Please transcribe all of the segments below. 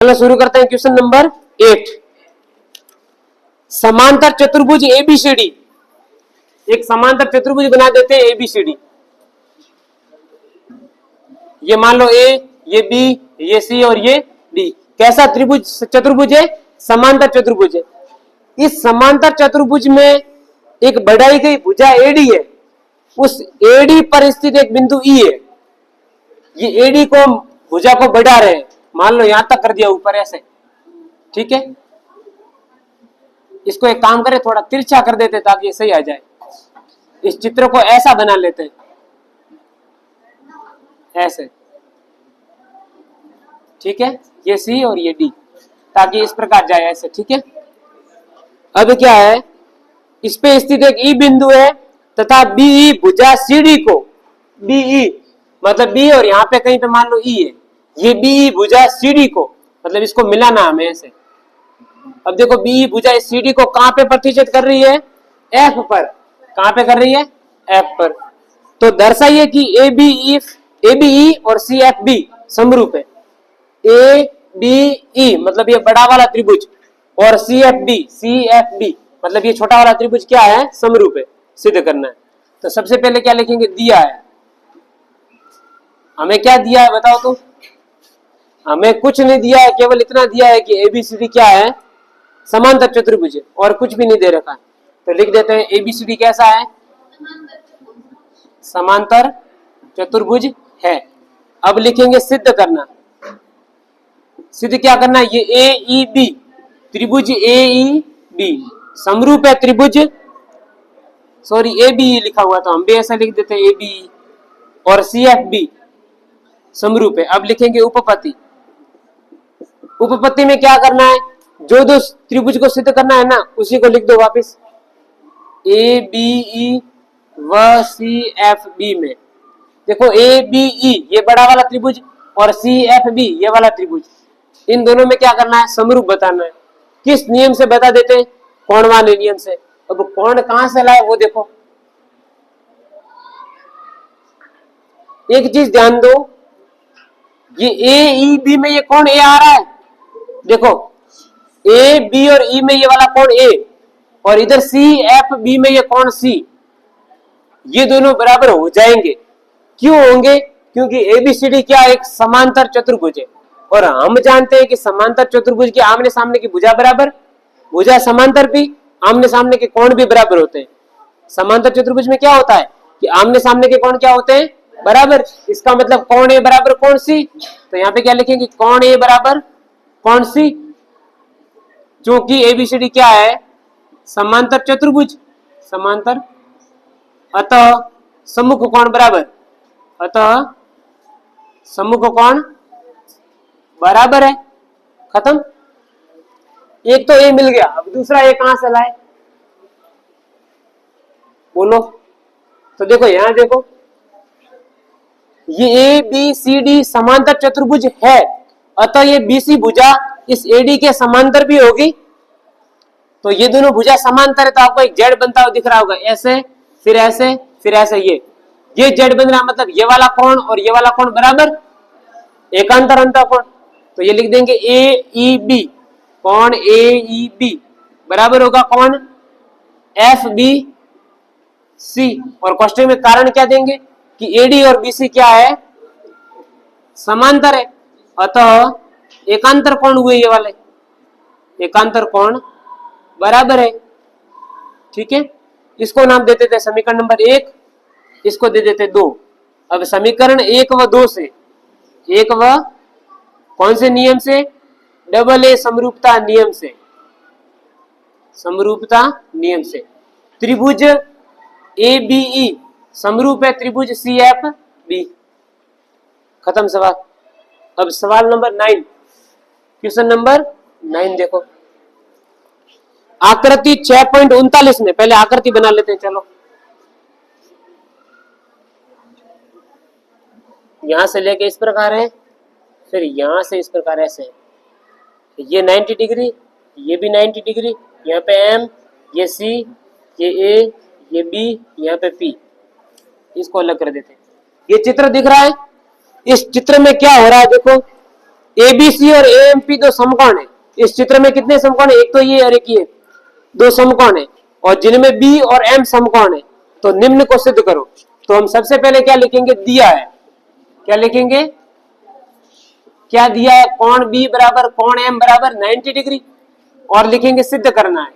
चलो शुरू करते हैं क्वेश्चन नंबर 8। समांतर चतुर्भुज एबीसीडी, एक समांतर चतुर्भुज बना देते हैं एबीसीडी। ये मान लो ए, ये बी, ये सी और ये डी। कैसा त्रिभुज चतुर्भुज है? समांतर चतुर्भुज है। इस समांतर चतुर्भुज में एक बढ़ाई गई भुजा एडी है, उस एडी पर स्थित एक बिंदु ई है। ये एडी को भुजा को बढ़ा रहे हैं, मान लो यहां तक कर दिया ऊपर ऐसे, ठीक है। इसको एक काम करें, थोड़ा तिरछा कर देते ताकि सही आ जाए। इस चित्र को ऐसा बना लेते हैं, ऐसे, ठीक है। ये सी और ये डी, ताकि इस प्रकार जाए ऐसे, ठीक है। अब क्या है, इस पे स्थित एक ई बिंदु है तथा बीई भुजा सीडी को, बीई मतलब बी और यहाँ पे कहीं पे मान लो ई है, ये बीई भुजा सीडी को, मतलब इसको मिलाना हमें ऐसे। अब देखो बीई भुजा इस सीडी को कहां पे प्रतिच्छेद कर रही है? एफ पर। कहां पे कर रही है? एफ पर। तो दर्शाइए कि एबीई और सी एफ बी समरूप है। ए बी ई मतलब ये बड़ा वाला त्रिभुज और सी एफ बी मतलब ये छोटा वाला त्रिभुज क्या है? समरूप है। सिद्ध करना है तो सबसे पहले क्या लिखेंगे? दिया है हमें। क्या दिया है बताओ तो? हमें कुछ नहीं दिया है, केवल इतना दिया है कि एबीसीडी क्या है? समांतर चतुर्भुज है, और कुछ भी नहीं दे रखा है। तो लिख देते हैं एबीसीडी कैसा है? समांतर चतुर्भुज है। अब लिखेंगे सिद्ध करना। सिद्ध क्या करना है? ये ए ई बी त्रिभुज ए ई बी समरूप है त्रिभुज, सॉरी ए बी लिखा हुआ था, हम भी ऐसा लिख देते हैं ए बी, और सी एफ बी समरूप है। अब लिखेंगे उपपत्ति। उपपत्ति में क्या करना है? जो दो त्रिभुज को सिद्ध करना है ना, उसी को लिख दो वापस। ए बी ई व सी एफ बी में देखो ए बी ई ये बड़ा वाला त्रिभुज और सी एफ बी ये वाला त्रिभुज, इन दोनों में क्या करना है? समरूप बताना है। किस नियम से बता देते हैं? कोणवान नियम से। अब कोण कहां से लाए वो देखो। एक चीज ध्यान दो, ये ए ई बी में ये कोण ए आ रहा है, देखो ए बी और ई में ये वाला कोण ए, और इधर सी एफ बी में ये कोण सी, ये दोनों बराबर हो जाएंगे। क्यों होंगे? क्योंकि एबीसीडी क्या एक समांतर चतुर्भुज है, और हम जानते हैं कि समांतर चतुर्भुज के आमने सामने की भुजा बराबर, भुजा समांतर भी, आमने सामने के कोण भी बराबर होते हैं। समांतर चतुर्भुज में क्या होता है कि आमने सामने के कोण क्या होते हैं? बराबर। इसका मतलब कोण ए बराबर कोण सी। तो यहाँ पे क्या लिखेंगे? कोण ए बराबर कोण सी, क्योंकि एबीसीडी क्या है? समांतर चतुर्भुज, समांतर। अतः सम्मुख कोण बराबर, अतः सम्मुख कोण बराबर है। खत्म। एक तो ए मिल गया, अब दूसरा ए कहां से लाए बोलो? तो देखो यहां देखो, ये ए बी सी डी समांतर चतुर्भुज है, अतः ये बीसी भुजा इस एडी के समांतर भी होगी। तो ये दोनों भुजा समांतर है, तो आपको एक जेड बनता हुआ दिख रहा होगा, ऐसे फिर ऐसे फिर ऐसे, ये जेड बन रहा, मतलब ये वाला कोण और ये वाला कोण बराबर, एकांतर अंतर कोण। तो ये लिख देंगे ए ई बी, कोण ए ई बी बराबर होगा कोण एफ बी सी, और क्वेश्चन में कारण क्या देंगे कि एडी और बीसी क्या है? समांतर है, अतः एकांतर कोण हुए ये वाले, एकांतर कोण बराबर है। ठीक है, इसको नाम देते थे समीकरण नंबर 1, इसको दे देते 2। अब समीकरण 1 व 2 से, 1 व कौन से नियम से? डबल ए समरूपता नियम से, समरूपता नियम से त्रिभुज ए बी ई समरूप है त्रिभुज सी एफ बी। खत्म सवाल। अब सवाल नंबर 9, क्वेश्चन नंबर 9 देखो, आकृति 6.39 में, पहले आकृति बना लेते हैं। चलो यहां से लेके इस प्रकार है, फिर यहां से इस प्रकार ऐसे है, ये 90 डिग्री, ये भी 90 डिग्री, यहाँ पे एम, ये सी, ये ए, ये बी, यहाँ पे पी, इसको अलग कर देते हैं। ये चित्र दिख रहा है, इस चित्र में क्या हो रहा है देखो, एबीसी और एएमपी दो समकोण है। इस चित्र में कितने समकोण है? एक तो ये और एक ये, दो समकोण है, और जिनमें बी और एम समकोण है। तो निम्न को सिद्ध करो। तो हम सबसे पहले क्या लिखेंगे? दिया है, क्या लिखेंगे? क्या दिया है? कोण बी बराबर कोण एम बराबर 90 डिग्री, और लिखेंगे सिद्ध करना है।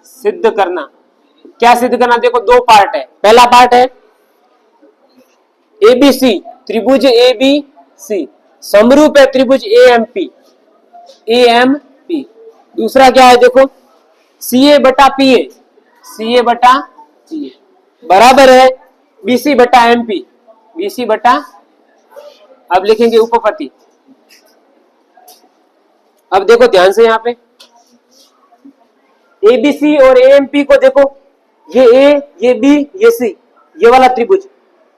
सिद्ध करना, क्या सिद्ध करना? देखो दो पार्ट है। पहला पार्ट है एबीसी, त्रिभुज एबीसी समरूप है त्रिभुज एएमपी, एएमपी। दूसरा क्या है? देखो सीए बटा पीए, सीए बटा पीए बराबर है बीसी बटा एमपी, बीसी बटा, अब लिखेंगे उपपत्ति। अब देखो ध्यान से यहां पे एबीसी और एएमपी को देखो, ये ए, ये बी, ये सी, ये वाला त्रिभुज,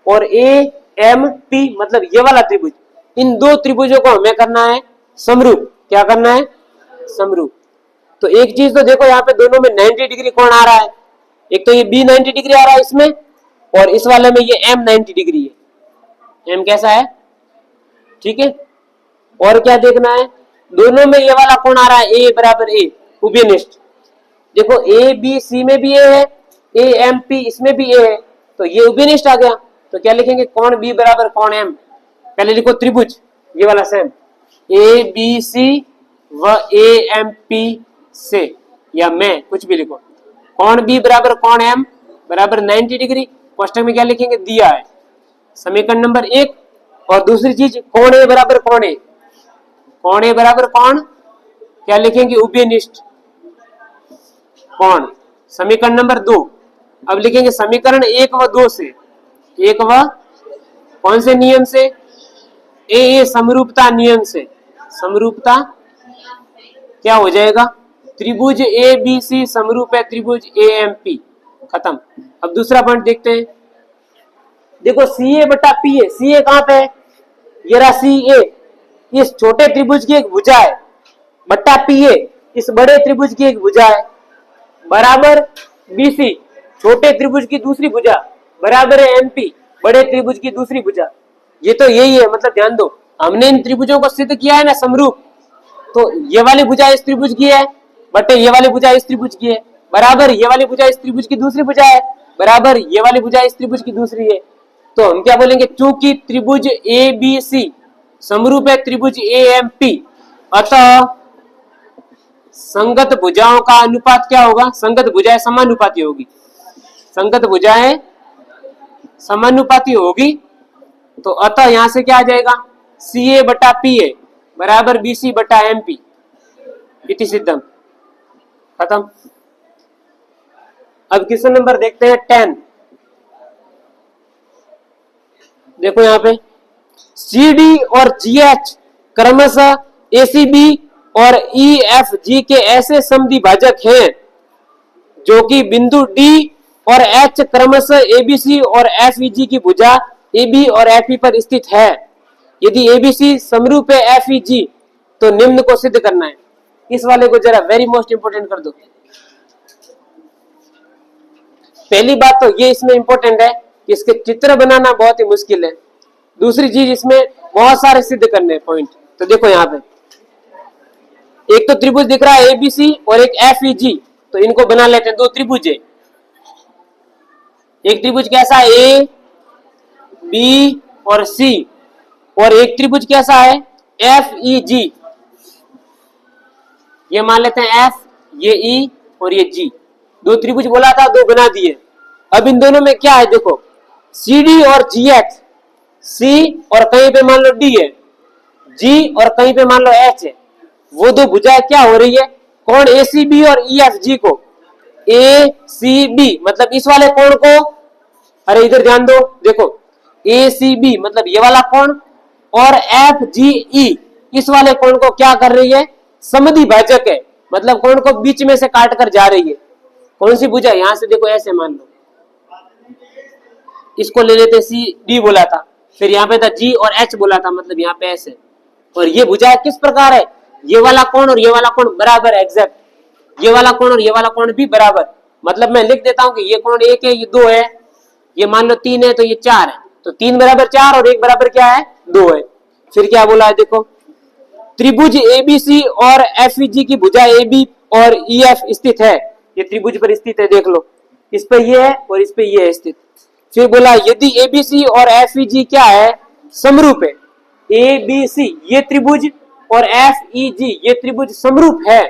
और ए एम पी मतलब ये वाला त्रिभुज। इन दो त्रिभुजों को हमें करना है समरूप। क्या करना है? समरूप। तो एक चीज तो देखो यहाँ पे दोनों में 90 डिग्री कोण आ रहा है। एक तो ये बी 90 डिग्री आ रहा है इसमें, और इस वाले में ये एम 90 डिग्री है। एम कैसा है? ठीक है। और क्या देखना है? दोनों में ये वाला कोण आ रहा है ए बराबर ए, उभयनिष्ठ। देखो ए बी सी में भी ए है, ए एम पी इसमें भी ए है, तो ये उभयनिष्ठ आ गया। तो क्या लिखेंगे? कोण बी बराबर कोण एम। पहले लिखो त्रिभुज, ये वाला सेम, ए बी सी व ए एम पी से, या मैं कुछ भी लिखो, कोण बी बराबर कोण एम बराबर 90 डिग्री। कोष्टक में क्या लिखेंगे? दिया है, समीकरण नंबर 1। और दूसरी चीज कोण ए बराबर कोण ए, कोण ए बराबर कोण, क्या लिखेंगे? उभयनिष्ठ कोण, समीकरण नंबर 2। अब लिखेंगे समीकरण 1 व 2 से, 1 व कौन से नियम से? ए समरूपता नियम से। समरूपता क्या हो जाएगा? त्रिभुज ए बी सी समरूप है त्रिभुज ए एम पी, खत्म। अब दूसरा पॉइंट देखते हैं। देखो सी ए बटा पी ए, सी ए कहां पे है? ये रहा सी ए, इस छोटे त्रिभुज की एक भुजा है, बटा पी ए इस बड़े त्रिभुज की एक भुजा है, बराबर बी सी छोटे त्रिभुज की दूसरी भुजा, बराबर है एमपी बड़े त्रिभुज की दूसरी भुजा। ये तो यही है, मतलब ध्यान दो, हमने इन त्रिभुजों को सिद्ध किया है ना समरूप। तो ये वाली भुजा इस त्रिभुज की है, बटे ये वाली भुजा इस त्रिभुज की है, बराबर ये वाली भुजा इस त्रिभुज की दूसरी भुजा है, बराबर ये वाली भुजा इस त्रिभुज की दूसरी है। तो हम क्या बोलेंगे? चूंकि त्रिभुज ए बी सी समरूप है त्रिभुज ए एम पी, अतः संगत भुजाओं का अनुपात क्या होगा? संगत भुजाएं समानुपाती होगी, संगत भुजाएं समानुपाती होगी। तो अतः यहां से क्या आ जाएगा? सी ए बटा पी ए बराबर बी सी बटा एम पी, इति सिद्धम, खत्म। अब क्वेश्चन नंबर देखते हैं 10। देखो यहां पे सी डी और जी एच क्रमशः ए सी बी और ई एफ जी के ऐसे समद्विभाजक हैं जो कि बिंदु डी और एच क्रमशः एबीसी और एफ ई जी की भुजा ए बी और एफ ई पर स्थित है। यदि एबीसी समरूप है एफ ई जी तो निम्न को सिद्ध करना है। इस वाले को जरा वेरी मोस्ट इंपोर्टेंट कर दो। पहली बात तो ये इसमें इंपॉर्टेंट है कि इसके चित्र बनाना बहुत ही मुश्किल है। दूसरी चीज, इसमें बहुत सारे सिद्ध करने हैं पॉइंट। तो देखो यहाँ पे एक तो त्रिभुज दिख रहा है एबीसी और एक एफ ई जी, तो इनको बना लेते हैं। दो त्रिभुज है, एक त्रिभुज कैसा है? ए बी और सी, और एक त्रिभुज कैसा है? एफ ई जी। ये मान लेते हैं एफ, ये ई और ये जी। दो त्रिभुज बोला था, दो बना दिए। अब इन दोनों में क्या है? देखो सी डी और जी एच, सी और कहीं पे मान लो डी है, जी और कहीं पे मान लो एच है। वो दो भुजाएं क्या हो रही है? कोण ए सी बी और ई एफ जी को ए सी बी मतलब इस वाले कोण को, अरे इधर ध्यान दो, देखो ए सी बी मतलब ये वाला कोण और एफ जी ई इस वाले कोण को क्या कर रही है? समद्विभाजक है, मतलब कोण को बीच में से काट कर जा रही है। कौन सी भुजा? यहां से देखो ऐसे मान लो, इसको ले लेते सी डी बोला था, फिर यहाँ पे था जी और एच बोला था, मतलब यहाँ पे ऐसे। और ये भुजा किस प्रकार है? ये वाला कोण और ये वाला कोण बराबर है, एग्जैक्ट। ये वाला कोण और ये वाला कोण भी बराबर, मतलब मैं लिख देता हूं कि ये कोण 1 है, ये 2 है, ये मान लो 3 है तो ये 4 है। तो 3 बराबर 4 और 1 बराबर क्या है? 2 है। फिर क्या बोला है? देखो त्रिभुज एबीसी और एफईजी की भुजा एबी और ईएफ स्थित है, ये त्रिभुज पर स्थित है, देख लो इस पे ये है और इस पे ये है स्थित। फिर बोला यदि एबीसी और एफईजी क्या है, समरूप है, एबीसी ये त्रिभुज और एफईजी ये त्रिभुज समरूप है,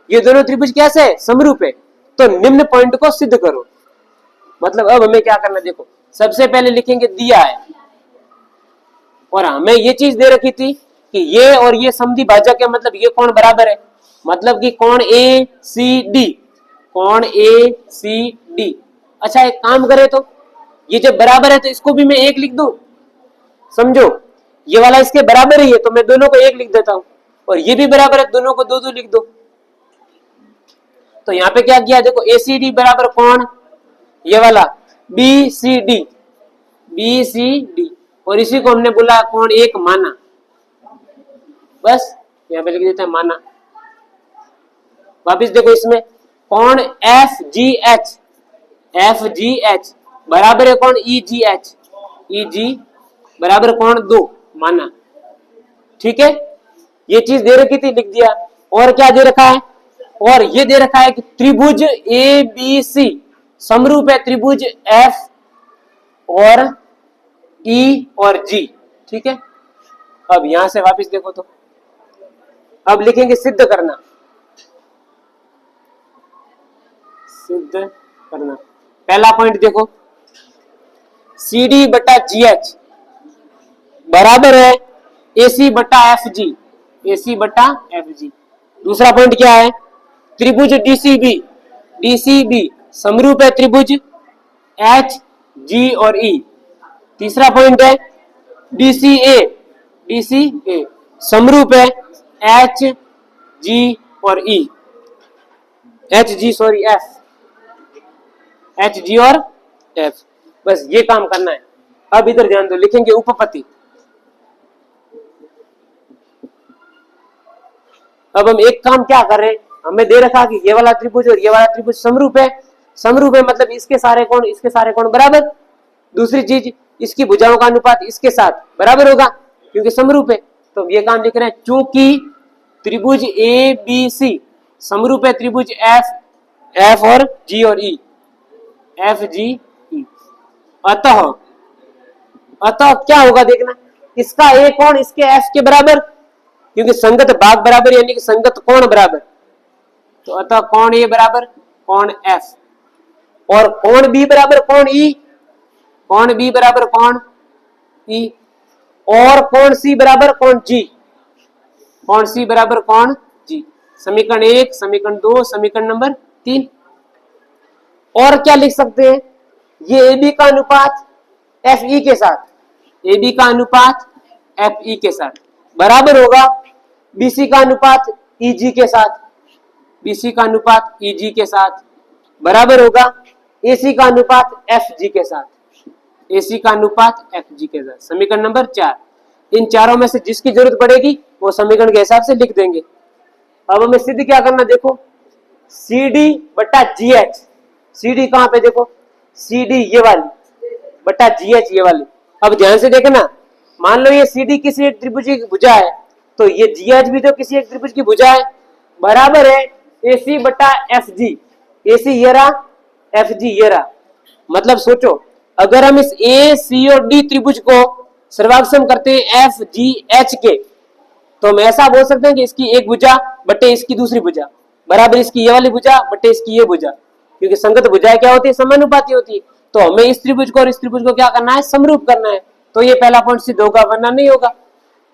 ये दोनों त्रिभुज कैसे है, समरूप है, तो निम्न पॉइंट को सिद्ध करो। मतलब अब हमें क्या करना, देखो सबसे पहले लिखेंगे दिया है और हमें ये चीज दे रखी थी कि ये और ये समद्वि भाजक है, मतलब ये कोण बराबर है, मतलब कि कोण ए सी डी, कोण ए सी डी। अच्छा एक काम करे तो ये जब बराबर है तो इसको भी मैं एक लिख दूं, समझो ये वाला इसके बराबर ही है तो मैं दोनों को एक लिख देता हूं, और ये भी बराबर है दोनों को दो दो लिख दो। तो यहाँ पे क्या किया, देखो ए सी डी बराबर कोण ये वाला B C D, B C D, और इसी को हमने बोला कोण एक माना, बस यहाँ पे लिख देते हैं माना। वापिस देखो इसमें कोण F G H, F G H बराबर है कोण ई जी एच, ई जी बराबर कोण दो माना, ठीक है, ये चीज दे रखी थी लिख दिया। और क्या दे रखा है, और ये दे रखा है कि त्रिभुज ए बी सी समरूप है त्रिभुज एफ और ई और जी, ठीक है। अब यहां से वापस देखो तो अब लिखेंगे सिद्ध करना, सिद्ध करना। पहला पॉइंट देखो सी डी बटा जी एच बराबर है ए सी बटा एफ जी, ए सी बटा एफ जी। दूसरा पॉइंट क्या है, त्रिभुज डीसीबी, डीसीबी समरूप है त्रिभुज एच जी और ई। तीसरा पॉइंट है डीसीए, डीसीए समरूप है एच जी और E, H G sorry F, H G और एफ, बस ये काम करना है। अब इधर ध्यान दो, लिखेंगे उपपत्ति। अब हम एक काम क्या कर रहे हैं, हमें दे रखा कि ये वाला त्रिभुज और ये वाला त्रिभुज समरूप है, समरूप है मतलब इसके सारे कोण बराबर। दूसरी चीज इसकी भुजाओं का अनुपात इसके साथ बराबर होगा क्योंकि समरूप है, तो ये काम लिख रहे हैं चूंकि त्रिभुज ए बी सी समरूप है त्रिभुज एफ, एफ और जी और ई, एफ जी ई, अतः अतः क्या होगा देखना, इसका ए कोण इसके एफ के बराबर क्योंकि संगत भाग बराबर यानी कि संगत कोण बराबर, तो अतः कोण ए बराबर कोण एफ, और कोण बी बराबर कोण ई, कोण बी बराबर कोण ई, और कोण सी बराबर कोण जी, कोण सी बराबर कोण जी। समीकरण 1, समीकरण 2, समीकरण नंबर 3। और क्या लिख सकते हैं, ये ए बी का अनुपात एफ ई के साथ, ए बी का अनुपात एफ ई के साथ बराबर होगा बीसी का अनुपात ई जी के साथ, बीसी का अनुपात ई जी के साथ बराबर होगा एसी का अनुपात एफ जी के साथ, एसी का अनुपात एफ जी के साथ। समीकरण नंबर 4। इन चारों में से जिसकी जरूरत पड़ेगी वो समीकरण के हिसाब से लिख देंगे। अब हमें सिद्ध क्या करना, देखो सी डी बटा जी एच, सी डी कहां पे देखो, सी डी ये वाली बटा जी एच ये वाली। अब ध्यान से देखना, मान लो ये सी डी किसी एक त्रिभुज की भुजा है तो ये जी एच भी तो किसी एक त्रिभुज की भुजा है, बराबर है ए सी बटा एफ जी, ए सी ये रहा, एफ जी ये रहा। मतलब सोचो अगर हम इस ए सी और डी त्रिभुज को सर्वाक्षम करते हैं एफ जी एच के, तो हम ऐसा बोल सकते हैं कि इसकी एक भुजा बटे इसकी दूसरी भुजा बराबर इसकी ये वाली भुजा बटे इसकी ये भुजा, क्योंकि संगत भुजाएं क्या होती है, समानुपाती होती है। तो हमें इस त्रिभुज को और इस त्रिभुज को क्या करना है, समरूप करना है, तो ये पहला पॉइंट सिद्ध होगा वरना नहीं होगा।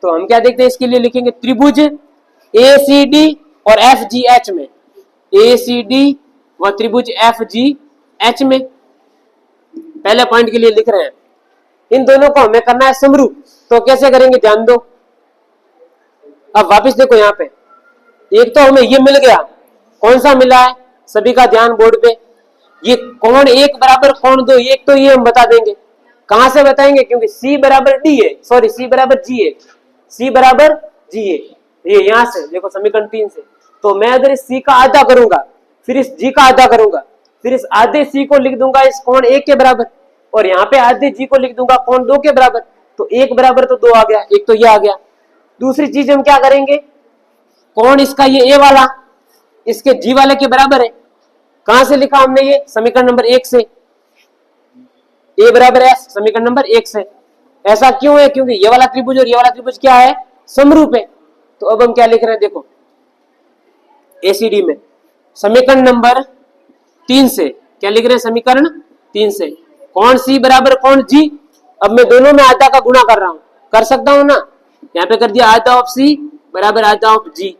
तो हम क्या देखते हैं, इसके लिए लिखेंगे त्रिभुज ए सी डी और एफ जी एच में, ए सी डी व त्रिभुज एफ जी एच में, पहले पॉइंट के लिए लिख रहे हैं। इन दोनों को हमें करना है समरूप, तो कैसे करेंगे ध्यान दो। अब वापस देखो यहाँ पे, एक तो हमें ये मिल गया, कौन सा मिला है, सभी का ध्यान बोर्ड पे, ये कोण एक बराबर कोण दो, एक तो ये हम बता देंगे। कहां से बताएंगे, क्योंकि C बराबर D है, सॉरी C बराबर G है, C बराबर G है, ये यहां से देखो समीकरण 3 से। तो मैं अगर इस C का आधा करूंगा, फिर इस G का आधा करूंगा, फिर इस आधे C को लिख दूंगा इस कोण 1 के बराबर, और यहाँ पे आधे G को लिख दूंगा कोण 2 के बराबर, तो 1 बराबर तो 2 आ गया, एक तो ये आ गया। दूसरी चीज हम क्या करेंगे, कौन इसका ये ए वाला इसके जी वाले के बराबर है। कहां से लिखा हमने ये, समीकरण नंबर 1 से, ए बराबर एस समीकरण नंबर 1 से। ऐसा क्यों है, क्योंकि ये वाला त्रिभुज और ये वाला त्रिभुज क्या है, समरूप है। तो अब हम क्या लिख रहे हैं, देखो एसीडी में समीकरण नंबर 3 से क्या लिख रहे हैं, समीकरण 3 से कौन सी बराबर कौन जी। अब मैं दोनों में आधा का गुणा कर रहा हूं, कर सकता हूं ना, यहाँ पे कर दिया आधा ऑफ सी बराबर आधा ऑफ जी।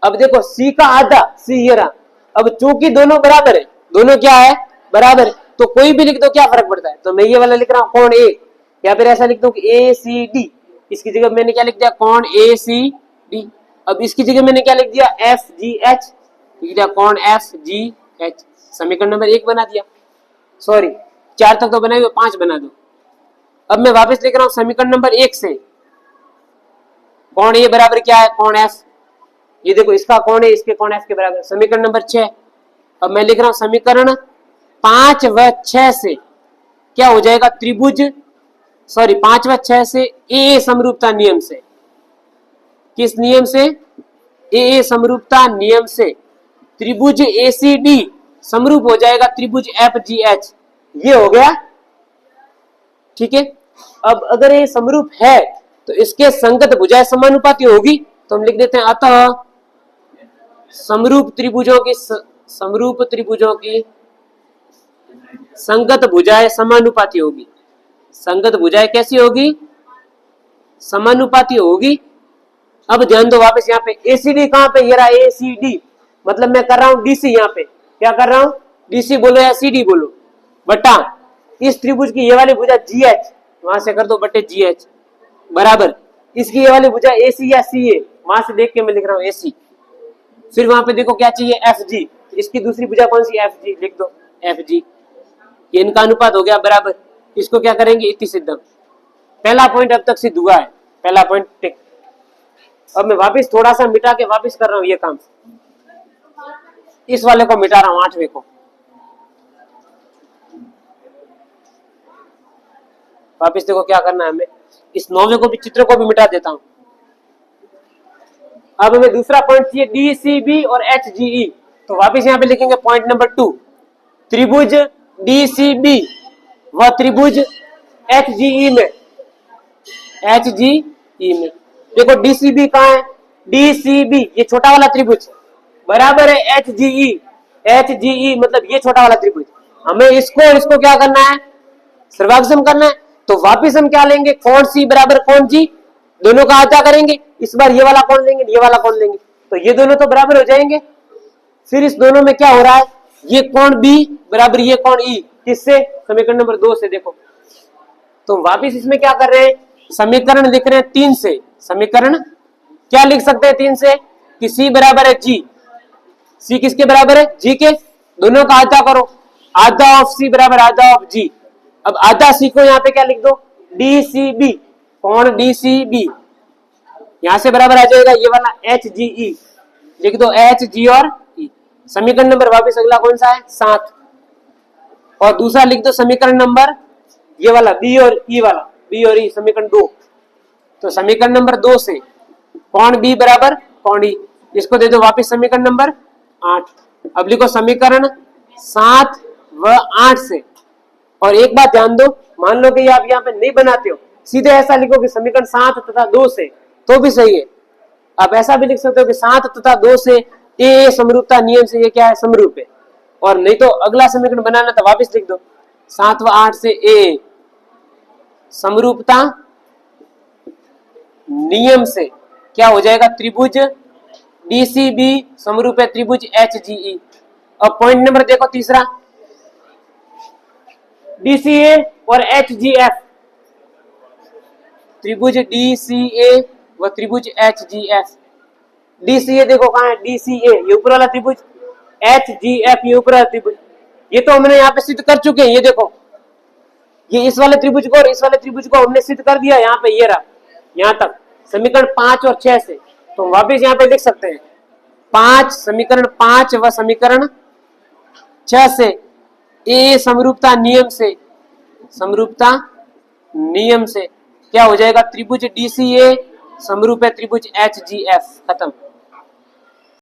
अब देखो सी का आधा, सी ये रहा। अब चूंकि दोनों बराबर है, दोनों क्या है, बराबर है, तो कोई भी लिख दो क्या फर्क पड़ता है। तो मैं ये वाला लिख रहा हूं कोण ए, या फिर ऐसा लिख दो कि ए सी डी, इसकी जगह मैंने क्या लिख दिया, कोण ए सी डी। अब इसकी जगह मैंने क्या लिख दिया, एफ जी एच, लिख दिया कोण एफ जी एच। समीकरण नंबर 1 बना दिया, सॉरी 4 तक तो बनाए, 5 बना दो। अब मैं वापस लिख रहा हूं समीकरण नंबर 1 से कोण ए बराबर क्या है, कोण एफ। ये देखो इसका कोण है, इसके कोण एफ के बराबर, समीकरण नंबर 6। अब मैं लिख रहा हूं समीकरण 5 व 6 से क्या हो जाएगा, त्रिभुज, सॉरी 5 व 6 से ए समरूपता नियम से, किस नियम से, ए समरूपता नियम से त्रिभुज एसीडी समरूप हो जाएगा त्रिभुज एफ जी एच। ये हो गया, ठीक है। अब अगर ये समरूप है तो इसके संगत भुजाएं समानुपाती होगी, तो हम लिख देते हैं अतः समरूप त्रिभुजों की संगत भुजाएं समानुपाती होगी। संगत भुजाएं कैसी होगी, समानुपाती होगी। अब ध्यान दो वापस यहाँ पे एसीडी कहां पे, ये रहा एसीडी, मतलब मैं कर रहा हूं डीसी, यहाँ पे क्या कर रहा हूं, डीसी बोलो या सीडी बोलो, बटा इस त्रिभुज की ये वाली भुजा जीएच, वहां से कर दो बटे जीएच, बराबर इसकी ये वाली भुजा एसी या सीए, वहां से देख के मैं लिख रहा हूं एसी। फिर वहां पे देखो क्या चाहिए, एफ जी, इसकी दूसरी भुजा कौन सी, एफ जी, लिख दो एफ जी। ये इनका अनुपात हो गया बराबर, इसको क्या करेंगे, इति सिद्धम। पहला पॉइंट अब तक सिद्ध हुआ है, पहला पॉइंट टिक। अब मैं वापस थोड़ा सा मिटा के वापस कर रहा हूं ये काम, इस वाले को मिटा रहा हूं 8वें को, वापस देखो क्या करना है हमें, इस 9वें को भी, चित्र को भी मिटा देता हूं। अब हमें दूसरा पॉइंट चाहिए डी सी बी और एच जी ई, तो वापस यहां पे लिखेंगे पॉइंट नंबर 2, त्रिभुज डी सी बी व त्रिभुज एच जी ई में, एच जी ई में देखो डी सी बी कहां है, डी सी बी ये छोटा वाला त्रिभुज बराबर है एच जी ई, एच जी ई मतलब ये छोटा वाला त्रिभुज। हमें इसको क्या करना है, सर्वाक्षम करना है। तो वापिस हम क्या लेंगे, कोण सी बराबर कोण जी, दोनों का आधा करेंगे। इस बार ये वाला कोण लेंगे, ये वाला कोण लेंगे, तो ये दोनों तो बराबर हो जाएंगे। फिर इस दोनों में क्या हो रहा है, ये कोण बी बराबर ये कोण ई, किससे, समीकरण नंबर 2 से। देखो तो वापिस इसमें क्या कर रहे हैं, समीकरण लिख रहे हैं 3 से। समीकरण क्या लिख सकते हैं 3 से, कि सी बराबर है जी, सी किसके बराबर है, जी के, दोनों का आधा करो, आधा ऑफ सी बराबर आधा ऑफ जी। अब आधा सी को यहाँ पे क्या लिख दो, डी सी बी, कोण डी सी बी, यहां से बराबर आ जाएगा ये वाला एच जी ई, लिख दो एच जी और ई। समीकरण नंबर वापिस अगला कौन सा है, 7, और दूसरा लिख दो समीकरण नंबर ये वाला बी और ई वाला, बी और ई समीकरण 2। तो समीकरण नंबर 2 से कोण बी बराबर कोण ई, इसको दे दो वापिस समीकरण नंबर 8। अब लिखो समीकरण 7 व 8 से। और एक बात ध्यान दो, मान लो कि आप यहाँ पे नहीं बनाते हो, सीधे ऐसा लिखो कि समीकरण 7 तथा 2 से, तो भी सही है। आप ऐसा भी लिख सकते हो कि 7 तथा 2 से ए समरूपता नियम से ये क्या है, समरूप है। और नहीं तो अगला समीकरण बनाना तो वापस लिख दो 7 व 8 से ए समरूपता नियम से क्या हो जाएगा, त्रिभुज डीसीबी समरूप है त्रिभुज एचजीई। अब पॉइंट नंबर देखो तीसरा, डीसीए और एचजीएफ, त्रिभुज डीसीए व त्रिभुज एचजीएफ। डीसीए देखो कहां है, डीसीए ये ऊपर वाला त्रिभुज, एचजीएफ ये ऊपर वाला त्रिभुज। ये तो हमने यहाँ पे सिद्ध कर चुके हैं, ये देखो ये इस वाले त्रिभुज को और इस वाले त्रिभुज को हमने सिद्ध कर दिया। यहाँ पे ये रहा, यहाँ तक समीकरण 5 और 6 से। तो वापिस यहाँ पे लिख सकते हैं 5 समीकरण 5 व समीकरण 6 से ए समरूपता नियम से, समरूपता नियम से क्या हो जाएगा, त्रिभुज डीसीए समरूप है त्रिभुज एच जी एफ, खत्म।